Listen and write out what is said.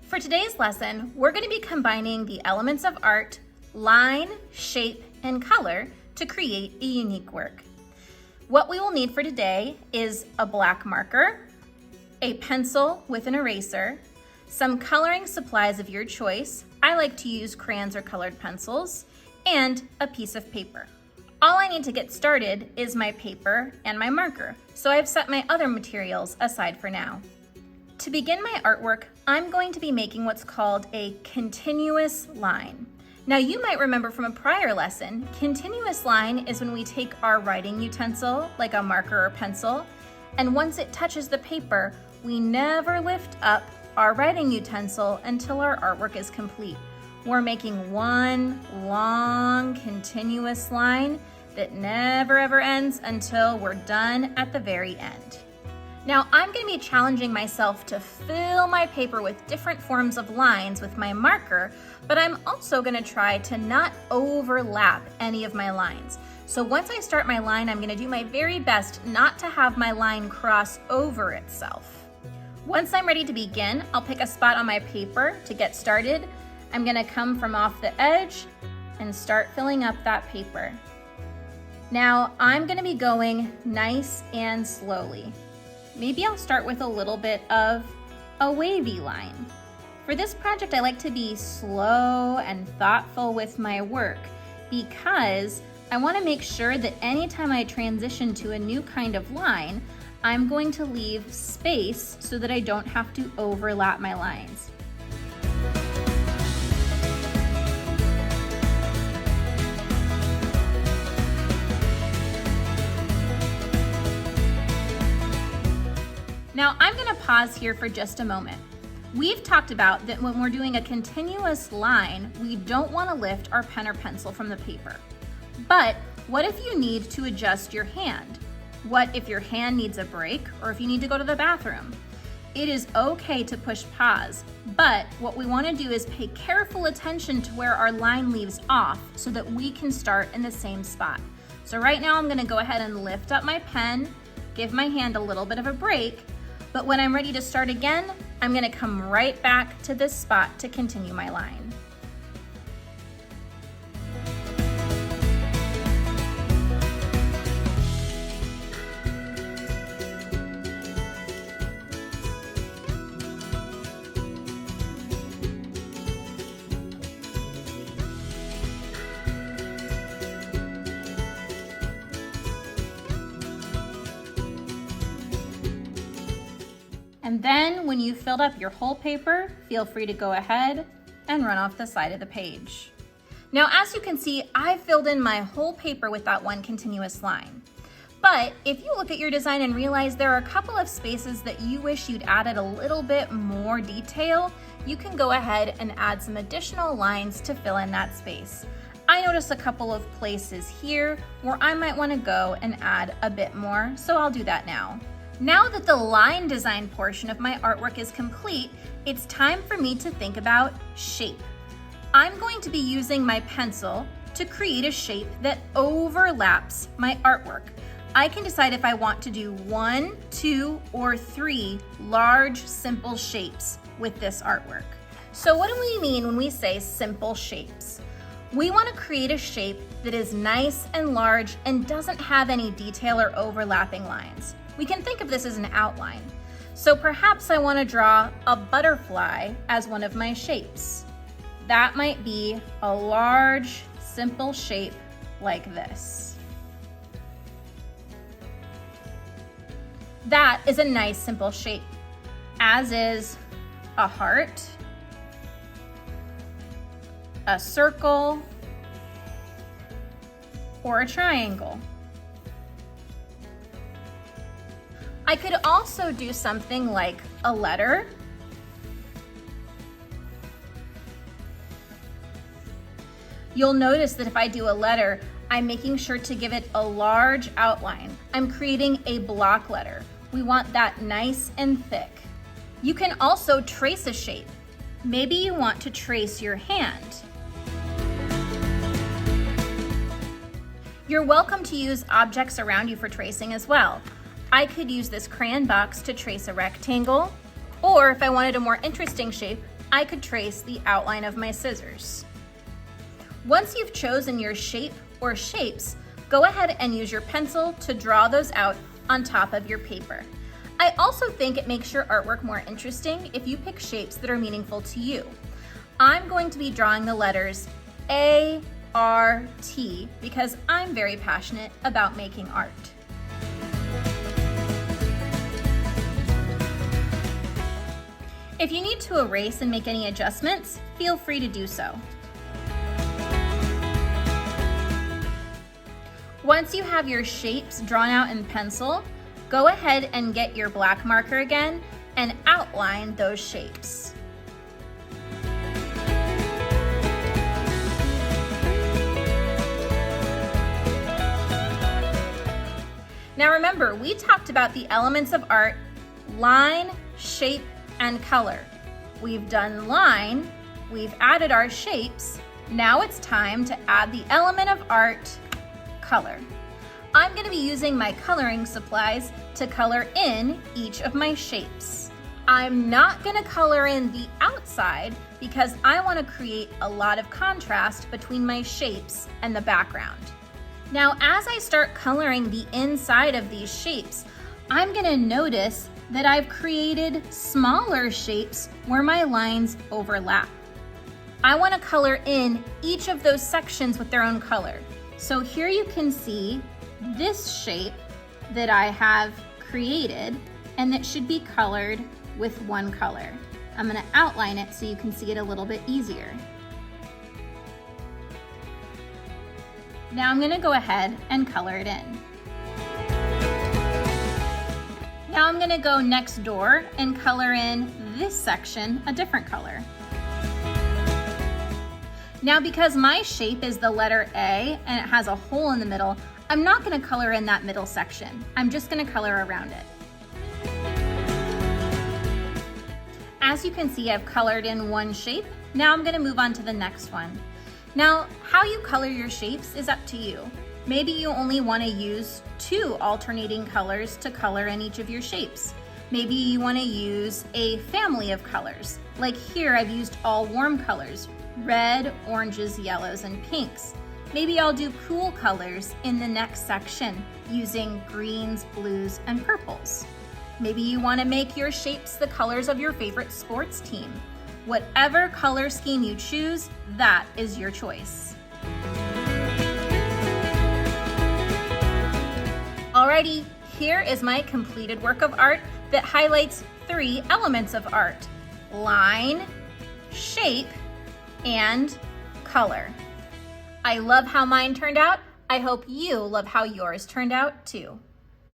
For today's lesson, we're going to be combining the elements of art, line, shape, and color to create a unique work. What we will need for today is a black marker, a pencil with an eraser, some coloring supplies of your choice. I like to use crayons or colored pencils, and a piece of paper. All I need to get started is my paper and my marker, so I've set my other materials aside for now. To begin my artwork, I'm going to be making what's called a continuous line. Now you might remember from a prior lesson, continuous line is when we take our writing utensil, like a marker or pencil, and once it touches the paper, we never lift up our writing utensil until our artwork is complete. We're making one long continuous line that never ever ends until we're done at the very end. Now I'm going to be challenging myself to fill my paper with different forms of lines with my marker, but I'm also going to try to not overlap any of my lines. So once I start my line, I'm going to do my very best not to have my line cross over itself. Once I'm ready to begin, I'll pick a spot on my paper to get started. I'm going to come from off the edge and start filling up that paper. Now I'm going to be going nice and slowly. Maybe I'll start with a little bit of a wavy line. For this project, I like to be slow and thoughtful with my work because I want to make sure that anytime I transition to a new kind of line, I'm going to leave space so that I don't have to overlap my lines. Now I'm going to pause here for just a moment. We've talked about that when we're doing a continuous line, we don't want to lift our pen or pencil from the paper. But what if you need to adjust your hand? What if your hand needs a break or if you need to go to the bathroom? It is okay to push pause, but what we want to do is pay careful attention to where our line leaves off so that we can start in the same spot. So right now I'm going to go ahead and lift up my pen, give my hand a little bit of a break, but when I'm ready to start again, I'm going to come right back to this spot to continue my line. And then when you've filled up your whole paper, feel free to go ahead and run off the side of the page. Now, as you can see, I've filled in my whole paper with that one continuous line. But if you look at your design and realize there are a couple of spaces that you wish you'd added a little bit more detail, you can go ahead and add some additional lines to fill in that space. I noticed a couple of places here where I might want to go and add a bit more, so I'll do that now. Now that the line design portion of my artwork is complete, it's time for me to think about shape. I'm going to be using my pencil to create a shape that overlaps my artwork. I can decide if I want to do 1, 2, or 3 large, simple shapes with this artwork. So what do we mean when we say simple shapes? We want to create a shape that is nice and large and doesn't have any detail or overlapping lines. We can think of this as an outline. So perhaps I want to draw a butterfly as one of my shapes. That might be a large, simple shape like this. That is a nice, simple shape, as is a heart, a circle, or a triangle. I could also do something like a letter, you'll notice that if I do a letter, I'm making sure to give it a large outline. I'm creating a block letter. We want that nice and thick. You can also trace a shape. Maybe you want to trace your hand. You're welcome to use objects around you for tracing as well. I could use this crayon box to trace a rectangle, Or if I wanted a more interesting shape, I could trace the outline of my scissors. Once you've chosen your shape or shapes, go ahead and use your pencil to draw those out on top of your paper. I also think it makes your artwork more interesting if you pick shapes that are meaningful to you. I'm going to be drawing the letters A, R, T because I'm very passionate about making art. If you need to erase and make any adjustments, feel free to do so. Once you have your shapes drawn out in pencil, go ahead and get your black marker again and outline those shapes. Now remember, we talked about the elements of art: line, shape, and color. We've done line, we've added our shapes. Now it's time to add the element of art, color. I'm going to be using my coloring supplies to color in each of my shapes. I'm not going to color in the outside because I want to create a lot of contrast between my shapes and the background. Now, as I start coloring the inside of these shapes, I'm going to notice that I've created smaller shapes where my lines overlap. I want to color in each of those sections with their own color. So here you can see this shape that I have created and that should be colored with one color. I'm going to outline it so you can see it a little bit easier. Now I'm going to go ahead and color it in. Now I'm going to go next door and color in this section a different color. Now because my shape is the letter A and it has a hole in the middle, I'm not going to color in that middle section. I'm just going to color around it. As you can see, I've colored in one shape. Now I'm going to move on to the next one. Now, how you color your shapes is up to you. Maybe you only want to use 2 alternating colors to color in each of your shapes. Maybe you want to use a family of colors. Like here, I've used all warm colors: red, oranges, yellows, and pinks. Maybe I'll do cool colors in the next section using greens, blues, and purples. Maybe you want to make your shapes the colors of your favorite sports team. Whatever color scheme you choose, that is your choice. Alrighty, here is my completed work of art that highlights 3 elements of art: line, shape, and color. I love how mine turned out. I hope you love how yours turned out too.